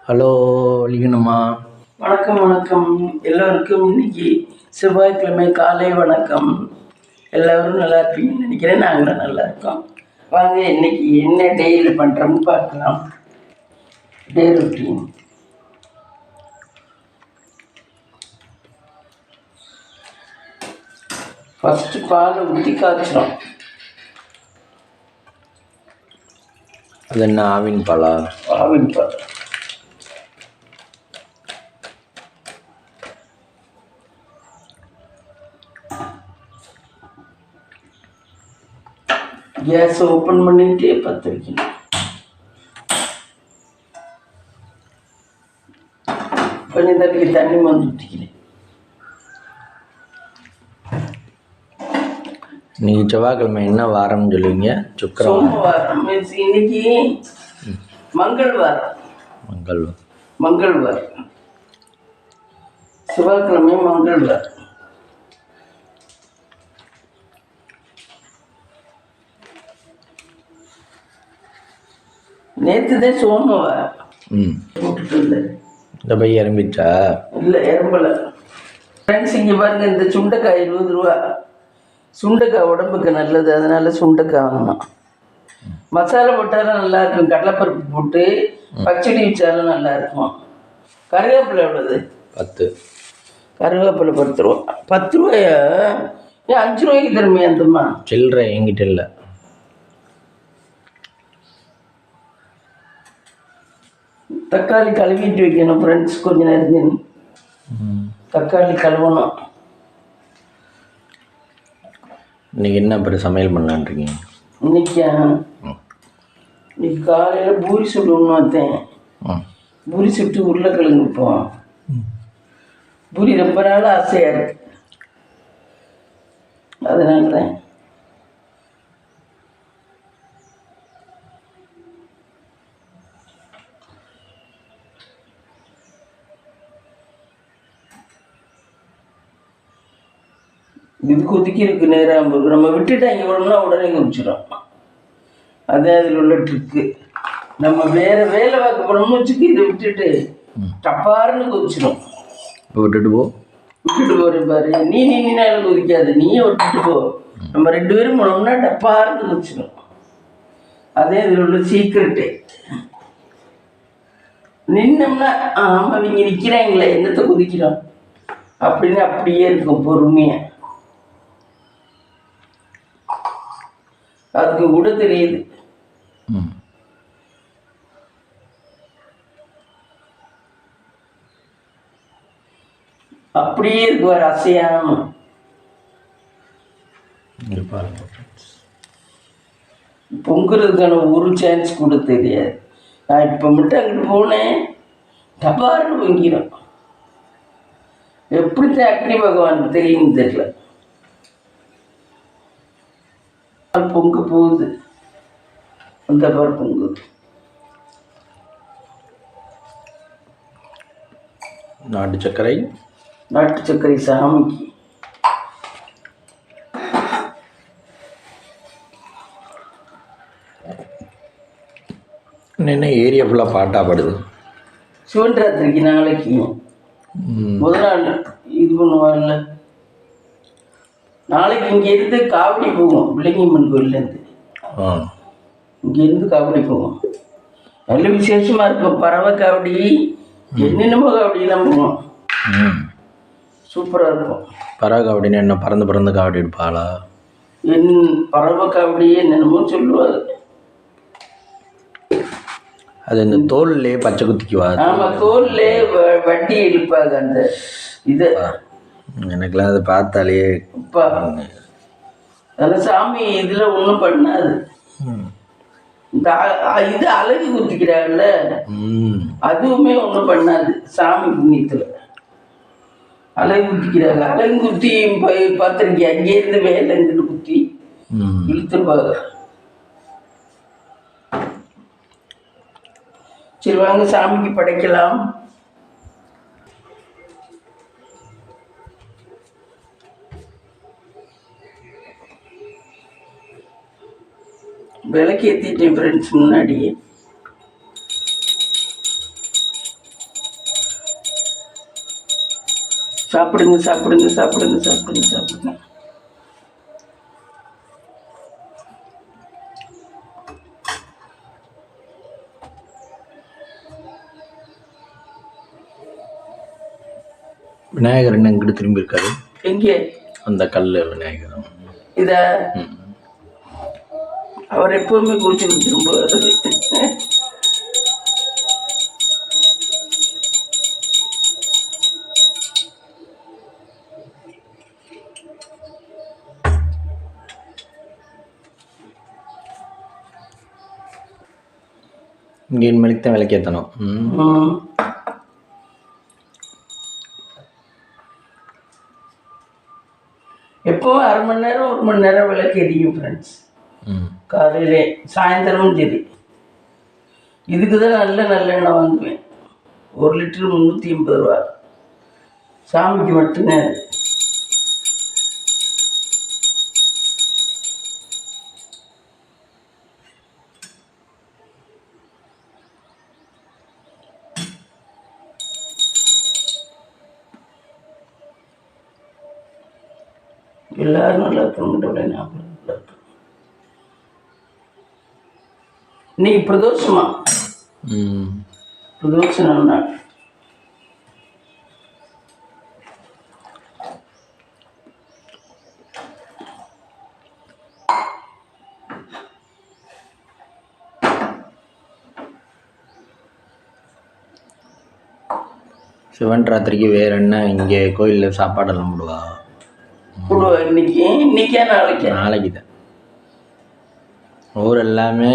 Hello லிங்கனம்மா. வணக்கம் வணக்கம். எல்லோருக்கும் இன்னைக்கு செவ்வாய்க்கிழமை காலை வணக்கம். எல்லோரும் நல்லா இருப்பீங்கன்னு நினைக்கிறேன். நாங்களும் நல்லா இருக்கோம். வாங்க இன்னைக்கு என்ன டெய்லி பண்ணுறோம்னு பார்க்கலாம். Day routine. ஃபஸ்ட்டு பால் ஊற்றி காய்ச்சலாம். அது என்ன ஆவின் பாலா? ஆவின் பால். கேஸ் ஓப்பன் பண்ணிட்டு பற்ற வைக்கணும். கொஞ்சம் தண்ணி வந்து ஊற்றிக்கிறேன். நீங்கள் செவ்வாய்க்கிழமை என்ன வாரம்னு சொல்லுவீங்க? சோமவாரம். இன்னைக்கு மங்கள்வாரம். மங்கள்வாரம். செவ்வாய்க்கிழமை மங்கள்வாரம். நேற்று தான் சோமவாரம். போட்டுட்டு இல்லை. இந்த பையன் எறும்பிச்சா? இல்லை, எறும்பலை. ஃப்ரெண்ட்ஸ் இங்கே பாருங்கள், இந்த சுண்டைக்காய் 20 ரூபா. சுண்டைக்காய் உடம்புக்கு நல்லது, அதனால சுண்டைக்காய் வாங்கணும். மசாலா போட்டாலும் நல்லாயிருக்கும். கடலைப்பருப்பு போட்டு பச்சடி வச்சாலும் நல்லாயிருக்கும். கருவேப்பிலை எவ்வளவு? 10. கருவேப்பிலை 10 ரூபா. 10 ரூபாயா? ஏன் 5 ரூபாய்க்கு தருமையா அந்தம்மா? சில்லற என்கிட்ட இல்லை. தக்காளி கழுவிட்டு வைக்கணும் ஃப்ரெண்ட்ஸ். கொஞ்ச நேரம் தக்காளி கழுவணும். இன்னைக்கு என்ன அப்புறம் சமையல் பண்ணலான்றீங்க? இன்னைக்கு காலையில் பூரி சுடணும்னு பார்த்தேன். பூரி சுட்டு உருளைக்கிழங்கு வைப்போம். பூரி ரொம்ப நாள் ஆசையாக இருக்கு, அதனால தான். இது கொதிக்கிறதுக்கு நேரம் நம்ம விட்டுட்டு அங்கே விடணும்னா உடனே கொதிச்சிடும். அதே அதில் உள்ள ட்ரிக்கு. நம்ம வேறு வேலை பார்க்க போனோம்னு வச்சுக்கு இதை விட்டுட்டு டப்பாருன்னு கொதிச்சிடும். விட்டுட்டு போகிறேன் பாரு. நீனாலும் கொதிக்காது, நீயே விட்டுட்டு போ. நம்ம 2 பேரும் போனோம்னா டப்பாருன்னு கொதிச்சிடும். அதே இதில் உள்ள சீக்கிரட்டு. நின்னோம்னா ஆமாம் அவங்க நிற்கிறாங்களே, என்னத்தை கொதிக்கிறோம் அப்படின்னு அப்படியே இருக்கும் பொறுமையாக. அதுக்கு கூட தெரியுது. அப்படியே இருக்குவார் அசையாம. பொங்குறதுக்கான ஒரு சான்ஸ் கூட தெரியாது. நான் இப்போ மட்டும் அங்கிட்டு போனேன், டபார்னு பொங்கிடும். எப்படித்தான் அக்னி பகவான் தெரியும்னு தெரியல. பொங்க போகுது, அந்த பார் பொங்குது. நாட்டு சர்க்கரை சாமிக்கு. என்ன ஏரியா ஃபுல்லாக பாட்டாப்படுது. சிவன் ராத்திரிக்கு நாளைக்கு முதல் நாள் இது பண்ணுவாங்கல்ல. நாளைக்கு இங்கேருந்து காவடி போகும். பிள்ளைங்கம்மன் கோயிலேருந்து இங்கேருந்து காவடி போகும். நல்ல விசேஷமாக இருக்கும். பறவை காவடி, என்னென்னமோ காவடியெல்லாம் போகும். சூப்பராக இருக்கும். பறவை காவடின்னு என்ன? பறந்து காவடி எடுப்பாளா? பறவை காவடியே என்னென்னமோ சொல்லுவாங்க. அது இந்த தோல்லே பச்சை குத்திக்குவா? ஆமாம், தோல்லே வட்டி இழுப்பாங்க அந்த இது. எனக்குலாம் அதை பார்த்தாலே அதெல்லாம் சாமி இதில் ஒன்றும் பண்ணாது. இந்த இது அழகு குத்திக்கிறாங்கல்ல, அதுவுமே ஒன்றும் பண்ணாது. சாமி புண்ணியத்தில் அழகு குத்திக்கிறாங்க. அழகு குத்தி பார்த்துருக்கேன். அங்கேருந்து வேலை இருந்து குத்தி இழுத்துருப்பாங்க. சரி வாங்க சாமிக்கு படைக்கலாம். விளக்கு ஏற்றிட்டேன் ஃப்ரெண்ட்ஸ் முன்னாடியே. சாப்பிடுங்க சாப்பிடுங்க சாப்பிடுங்க சாப்பிடுங்க சாப்பிடுங்க. விநாயகர் என்ன இங்கிட்டு திரும்பி இருக்காரு? எங்கே? அந்த கல் விநாயகர். இத அவர் எப்பவுமே குளிச்சு திரும்புவார். இங்கே மணிக்கு தான் விளக்கேற்றணும். எப்போவும் 1/2 மணி நேரம் 1 மணி நேரம் விளக்கு எரியும் ஃப்ரெண்ட்ஸ். காலையிலே சாயந்தரமும் சரி. இதுக்கு தான் நல்லெண்ணெய் வாங்குவேன். 1 லிட்டரு 380 ரூபா. சாமிக்கு மட்டுங்க. எல்லாரும் நல்லா இருக்கணும். ஞாபகம் இன்னைக்கு பிரதோஷமா? பிரதோஷம் நாள். சிவன் ராத்திரிக்கு வேற என்ன இங்கே கோயிலில் சாப்பாடெல்லாம் போடுவா? இன்னைக்கே நாளைக்கு தான். ஊர் எல்லாமே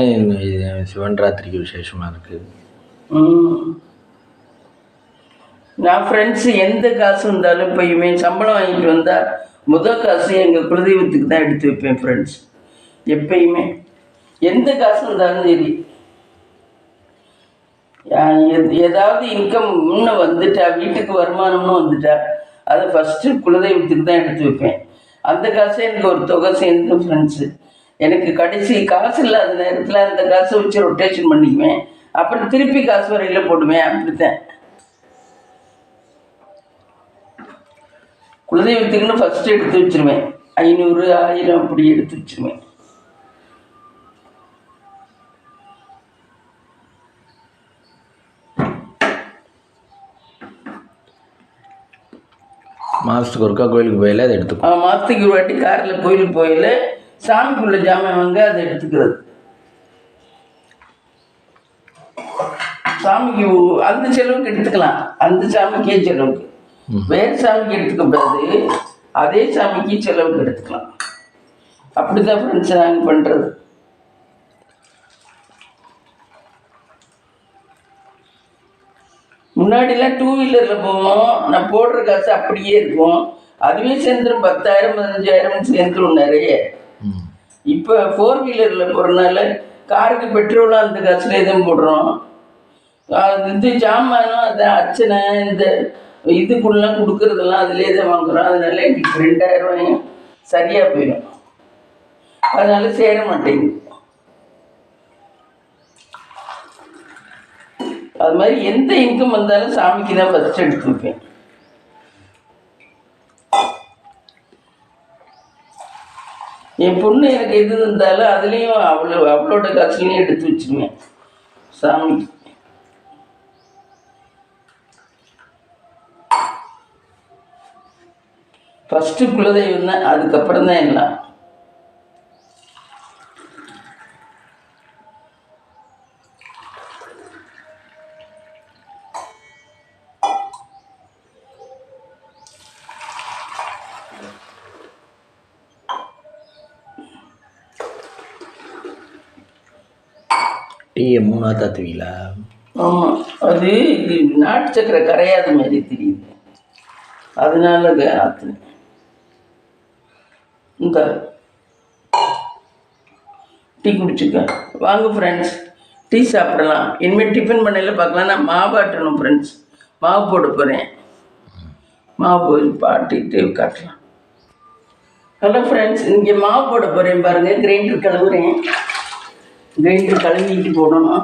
சிவன் ராத்திரிக்கு விசேஷமாக இருக்குது. நான் ஃப்ரெண்ட்ஸ் எந்த காசு வந்தாலும் எப்பயுமே சம்பளம் வாங்கிட்டு வந்தால் முதல் காசு எங்கள் குலதெய்வத்துக்கு தான் எடுத்து வைப்பேன் ஃப்ரெண்ட்ஸ். எப்பயுமே எந்த காசு வந்தாலும் சரி, ஏதாவது இன்கம் முன்ன வந்துட்டா, வீட்டுக்கு வருமானம்னு வந்துட்டா, அதை ஃபஸ்ட்டு குலதெய்வத்துக்கு தான் எடுத்து வைப்பேன். அந்த காசை எனக்கு ஒரு தொகை சேர்ந்து ஃப்ரெண்ட்ஸு எனக்கு கடைசி காசு இல்லாத நேரத்தில் அந்த காசை வச்சு ரொட்டேஷன் பண்ணிக்குவேன். அப்புறம் திருப்பி காசு வரையில் போடுவேன். அப்படித்தான் குலதெய்வத்துக்குன்னு ஃபஸ்ட்டு எடுத்து வச்சுருவேன். 500 1000 அப்படி எடுத்து வச்சுருவேன். மாதத்துக்கு ஒருக்கா கோயிலுக்கு போயில அதை எடுத்துக்கோ. மாதத்துக்கு ஒரு வாட்டி காரில் கோயிலுக்கு போயில சாமிக்குள்ள ஜாமான் வாங்க அதை எடுத்துக்கிறது. சாமிக்கு அந்த செலவுக்கு எடுத்துக்கலாம். அந்த சாமிக்கே செலவுக்கு, வேறு சாமிக்கு எடுத்துக்க கூடாது. அதே சாமிக்கு செலவுக்கு எடுத்துக்கலாம். அப்படிதான் ஃப்ரெண்ட்ஸ் நாங்கள் பண்ணுறது. முன்னாடிலாம் 2 வீலரில் போவோம். நான் போடுற காசு அப்படியே இருக்கும். அதுவே சேர்ந்துடும் 10,000 15,000 சேர்ந்துடும் நிறைய. இப்போ 4 வீலரில் போகிறனால காருக்கு பெட்ரோலும் அந்த காசுலேயே தான் போடுறோம். இது ஜாமானும் அதை அர்ச்சனை இந்த இதுக்குள்ளெலாம் கொடுக்குறதெல்லாம் அதிலே தான் வாங்குகிறோம். அதனால எங்களுக்கு 2,000 ரூபாயும் சரியாக போயிடும். அதனால சேர மாட்டேங்குது. அது மாதிரி எந்த இன்கம் வந்தாலும் சாமிக்கு தான் ஃபஸ்ட்டு எடுத்து வைப்பேன். என் பொண்ணு எனக்கு எது இருந்தாலும் அதுலேயும் அவளோட காசுலையும் எடுத்து வச்சுருவேன் சாமிக்கு. ஃபஸ்ட்டு குலதெய்வம் தான், அதுக்கப்புறம் தான் எல்லாம். டீயை 3 தாத்துவீங்களா? ஆமாம், அது இது நாட்டு சக்கரை கரையாத மாதிரி தெரியுது, அதனால ஆற்றுனேன். இந்த டீ குடிச்சுக்க வாங்க ஃப்ரெண்ட்ஸ், டீ சாப்பிடலாம். இனிமேல் டிஃபன் பண்ணையில் பார்க்கலாம். நான் மாவு ஆட்டணும் ஃப்ரெண்ட்ஸ், மாவு போட போகிறேன். மாவு போய் பாட்டிட்டு காட்டலாம். ஹலோ ஃப்ரெண்ட்ஸ், இங்கே மாவு போட போகிறேன் பாருங்கள். கிரைண்டர் கழுவுறேன். கிரைண்டர் கழுவிட்டு போடணும்.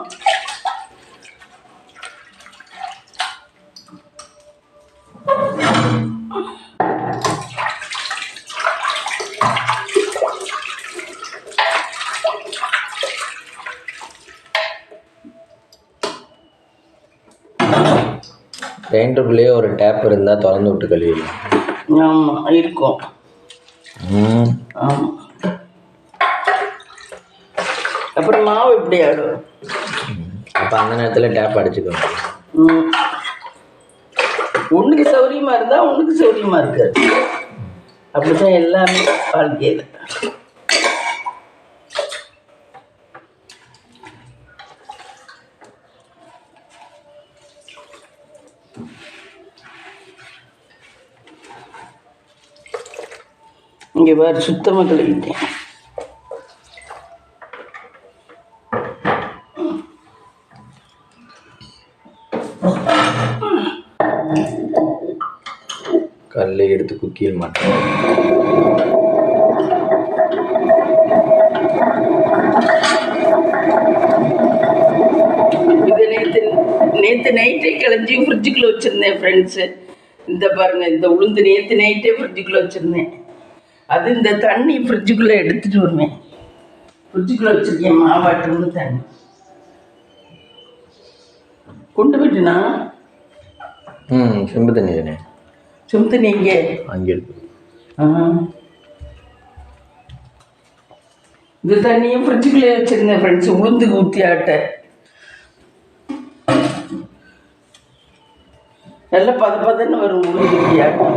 கிரைண்டருக்குள்ளேயே ஒரு டேப் இருந்தால் திறந்து விட்டு கழுவிடலாம். ஆமாம் இருக்கும். ஆமாம். அப்புறம் மாவு எப்படி ஆடும்? அப்போ அந்த நேரத்தில் டேப் அடிச்சுக்கணும். ஒன்றுக்கு சௌரியமாக இருந்தால் ஒன்றுக்கு சௌரியமாக இருக்காது. அப்படிதான் எல்லாமே வாழ்க்கையில். இங்கே வேறு சுத்தமாக கழுவிட்டேன். கல்லை எடுத்து குக்கியில் மாட்டேன். இது நேற்று நைட்டே கிளஞ்சி ஃப்ரிட்ஜுக்குள்ளே வச்சுருந்தேன் ஃப்ரெண்ட்ஸு. இந்த பாருங்கள், இந்த உளுந்து நேற்று நைட்டே ஃப்ரிட்ஜுக்குள்ளே வச்சுருந்தேன். அது இந்த தண்ணி ஃப்ரிட்ஜுக்குள்ளே எடுத்துகிட்டு வருவேன். ஃப்ரிட்ஜுக்குள்ளே வச்சுருக்கேன் மாவாட்டிருந்து தண்ணி கொண்டு போயிட்டுனா. செம்பு தண்ணி தானே? செம்பு தண்ணி இங்கே அங்கே இருக்கு. இந்த தண்ணியும் ஃப்ரிட்ஜுக்குள்ளே வச்சுருந்தேன் ஃப்ரெண்ட்ஸ். உளுந்துக்கு ஊற்றி ஆட்ட நல்லா பதன்னு வரும் உளுந்து ஊற்றி ஆட்டம்.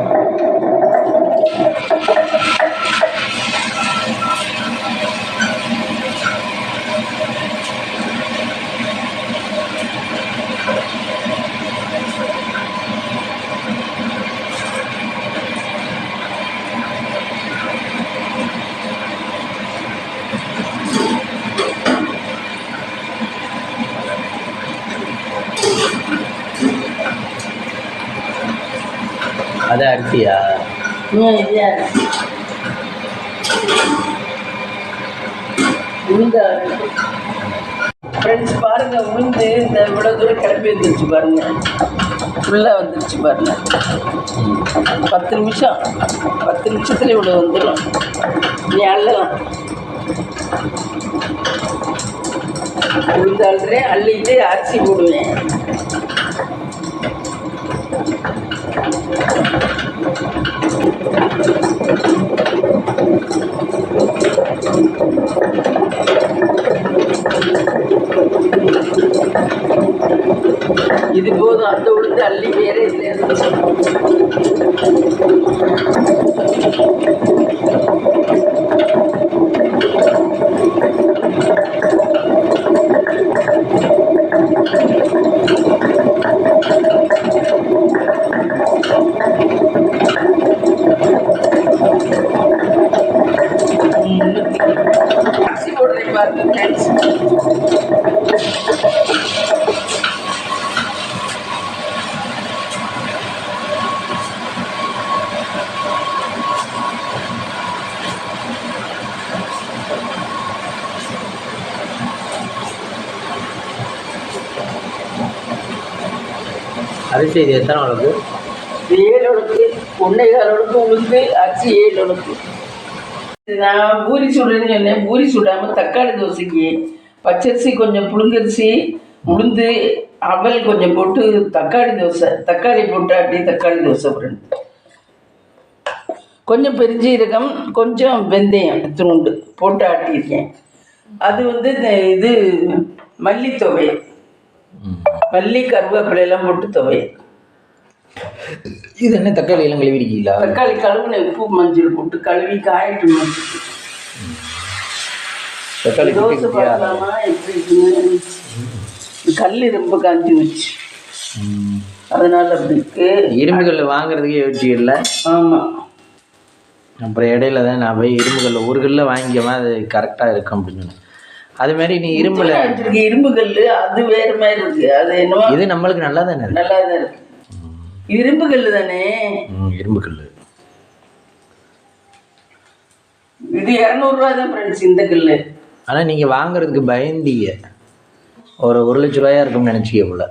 அது அரிசியா? உளுந்து ஃப்ரெண்ட்ஸ் பாருங்க, உளுந்து இந்த இவ்வளோ தூரம் கிளம்பி வந்துருச்சு பாருங்க, ஃபுல்லாக வந்துருச்சு பாருங்க. 10 நிமிஷத்தில் இவ்வளோ வந்துடும். நீ அள்ளலாம். உளுந்து அள்ளுறேன், அள்ளிட்டு அரிசி போடுவேன். இது போதும். அந்த உளுந்து அள்ளி வேற இல்லை. அரிசி போடுறேன் பாருங்க ஃப்ரெண்ட்ஸ். அரிசி இது எத்தனை அளவுக்கு? 7 அளவுக்கு, 1.25 அளவுக்கு உளுந்து, அரிசி 7 அளவுக்கு. நான் பூரி சுடுறேன்னு சொன்னேன். பூரி சுடாமல் தக்காளி தோசைக்கு பச்சரிசி கொஞ்சம், புழுங்கரிசி, உளுந்து, அவல் கொஞ்சம் போட்டு தக்காளி தோசை, தக்காளி போட்டு ஆட்டி தக்காளி தோசை ஃப்ரெண்ட். கொஞ்சம் பெருஞ்சீரகம், கொஞ்சம் வெந்தயம் துண்டு போட்டு ஆட்டியிருக்கேன். அது வந்து இது மல்லி துவையல், மல்லி கருவேப்பிலையெல்லாம் போட்டு துவையல். இது என்ன தக்காளி எல்லாம் கழுவிருக்கீங்களா? தக்காளி கழுவுன உப்பு மஞ்சள் போட்டு கழுவி காயட்டு வச்சுட்டு தக்காளி தோசை பார்க்கலாமா எப்படி இருக்குன்னு. கல் ரொம்ப காஞ்சி வச்சு அதனால அப்படி இருக்கு. இரும்பு கல் வாங்குறதுக்கே யோசிச்சுக்கல. ஆமாம். அப்புறம் இடையில தான் நான் போய் இரும்பு கல்ல ஒரு கல்ல வாங்கிக்கமா அது கரெக்டாக இருக்கும் அப்படின்னு சொன்னேன். அது மாதிரி நீ இரும்புல வச்சிருக்க இரும்பு கல் அது வேறு மாதிரி இருக்கு. அது என்னவோ இது நம்மளுக்கு நல்லா தானே இருக்கு. நல்லா தான் இருக்கு. இரும்பு கல் தானே? இரும்பு கல். இது 200 ரூபா தான் ஃப்ரெண்ட்ஸ் இந்த கல். ஆனால் நீங்கள் வாங்குறதுக்கு பயந்தீங்க. ஒரு 1 லட்ச ரூபாயா இருக்கும்னு நினச்சிக்க போல.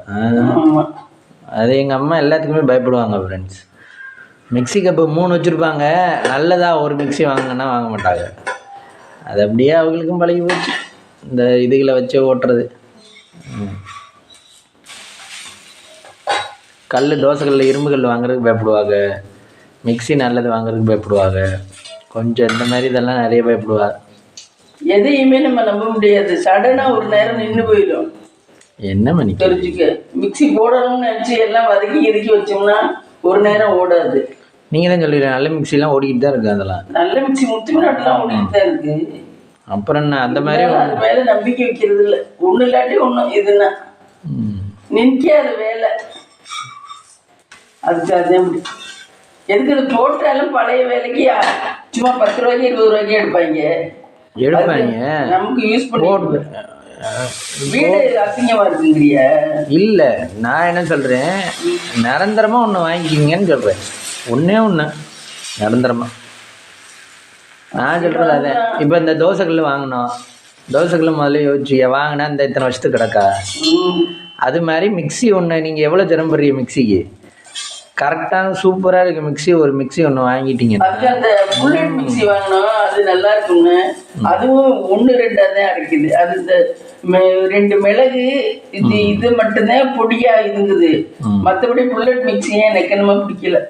அது எங்கள் அம்மா எல்லாத்துக்குமே பயப்படுவாங்க ஃப்ரெண்ட்ஸ். மிக்ஸி கப்பு 3 வச்சுருப்பாங்க. நல்லதாக ஒரு மிக்ஸி வாங்கினா வாங்க மாட்டாங்க. அது அப்படியே அவங்களுக்கும் பழகி போச்சு இந்த இதுகளை வச்சு ஓட்டுறது. தோசை கல் இரும்பு கல் வாங்குறதுக்கு பயப்படுவாங்க, மிக்ஸி நல்லது வாங்குறதுக்கு பயப்படுவாங்க, கொஞ்சம் இந்த மாதிரி இதெல்லாம் நிறைய பயப்படுவாங்க. எதையுமே நம்ம நம்ப முடியாது, சடனாக ஒரு நேரம் நின்று போயிடும். என்ன மணி தெரிஞ்சுக்க, மிக்ஸி போடணும்னு நினச்சி எல்லாம் வதக்கி வச்சோம்னா ஒரு நேரம் ஓடாது. நீங்கள் தான் சொல்லிடுறேன், நல்ல மிக்ஸிலாம் ஓடிக்கிட்டு தான் இருக்குது. அதெல்லாம் நல்ல மிக்ஸி முத்துமினாட்டெலாம் ஓடிக்கிட்டு தான் இருக்குது. அப்புறம் என்ன அந்த மாதிரி அது மேலே நம்பிக்கை வைக்கிறது இல்லை. ஒன்றும் இல்லாட்டி ஒன்றும் இதுன்னா நிற்காது வேலை. அதுக்கு அதே அப்படி எதுக்கு இது போட்டாலும் பழைய வேலைக்கு சும்மா 10 ரூபாய்க்கு 20 ரூபாய்க்கு எடுப்பாங்க. நமக்கு யூஸ் பண்ணி வீடு அசிங்கமா இருக்குங்கிறியா? இல்லை, நான் என்ன சொல்கிறேன், நிரந்தரமாக ஒன்று வாங்கிக்கிங்கன்னு சொல்கிறேன். ஒன்றே நிரந்தரமாக நான் சொல்கிறது அதே. இப்போ இந்த தோசைக்கல் வாங்கினோம், தோசைக்கல் முதல்ல யோசிச்சு வாங்கினா இந்த இத்தனை வருஷத்துக்கு கிடக்கா. அது மாதிரி மிக்ஸி ஒன்று நீங்கள் எவ்வளோ திறம்புறீங்க மிக்ஸிக்கு, கரெக்டான சூப்பராக இருக்குது மிக்ஸி. ஒரு மிக்ஸி ஒன்று வாங்கிட்டீங்க. அதுக்கு அந்த புல்லட் மிக்ஸி வாங்கினோம், அது நல்லா இருக்குங்க. அதுவும் 1-2 தான் அரைக்குது. அது இந்த 2 மிளகு இது மட்டும்தான் பொடியா இருந்தது. மற்றபடி புல்லட் மிக்ஸியே எனக்கு என்னமோ பிடிக்கல.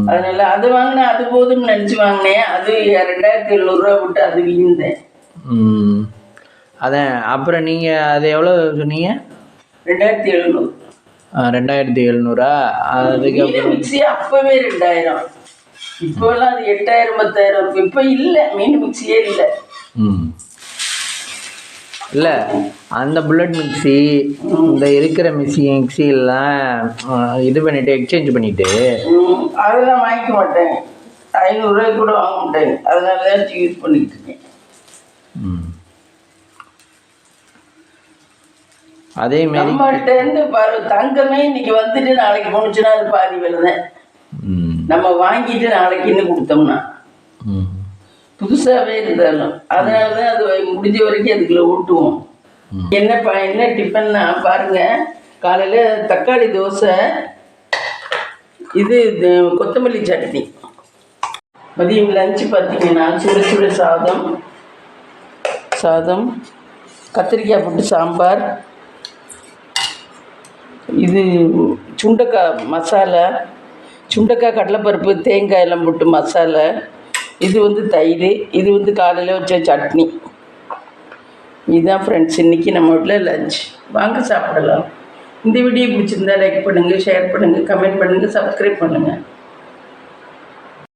அதனால அது வாங்கினேன், அது போதும்னு நினச்சி வாங்கினேன். அது 2700 ரூபா போட்டு அது வீழ்ந்தேன். அதான். அப்புறம் நீங்கள் அது எவ்வளோ சொன்னீங்க? 2700. 2700. அதுக்கப்புறம் மிக்ஸி அப்பவே 2000. இப்போல்லாம் அது 8000 10,000 இருக்கும். இப்போ இல்லை, மீன் மிக்ஸியே இல்லை. இல்லை, அந்த புல்லட் மிக்ஸி இந்த இருக்கிற மிக்ஸியெல்லாம் இது பண்ணிவிட்டு எக்ஸ்சேஞ்ச் பண்ணிவிட்டு அதெல்லாம் வாங்கிக்க மாட்டேன். 500 ரூபாய்க்கு கூட வாங்க மாட்டேன். அதனால தான் யூஸ் பண்ணிக்கிட்டு இருக்கேன். அதே மாதிரி நம்மகிட்ட இருந்து தங்கமே இன்னைக்கு வந்துட்டு நாளைக்கு போனுச்சுன்னா அது பாதி விலை தான். நம்ம வாங்கிட்டு நாளைக்கு இன்னும் கொடுத்தோம்னா புதுசாகவே இருந்தாலும் அதனால தான் அது முடிஞ்ச வரைக்கும் அதுக்குள்ள ஓட்டுவோம். என்ன டிஃபன்னா பாருங்க, காலையில் தக்காளி தோசை, இது கொத்தமல்லி சட்னி. மதியம் லஞ்சு பார்த்தீங்கன்னா சுட சுட சாதம், கத்திரிக்காய் போட்டு சாம்பார், இது சுண்டைக்காய் மசாலா, சுண்டைக்காய் கடலைப்பருப்பு தேங்காய் எல்லாம் போட்டு மசாலா, இது தயிர், இது காலையில் வச்ச சட்னி. இதுதான் ஃப்ரெண்ட்ஸ் இன்றைக்கி நம்ம வீட்டில் லஞ்ச். வாங்க சாப்பிடலாம். இந்த வீடியோ பிடிச்சிருந்தா லைக் பண்ணுங்கள், ஷேர் பண்ணுங்கள், கமெண்ட் பண்ணுங்கள், சப்ஸ்கிரைப் பண்ணுங்கள்.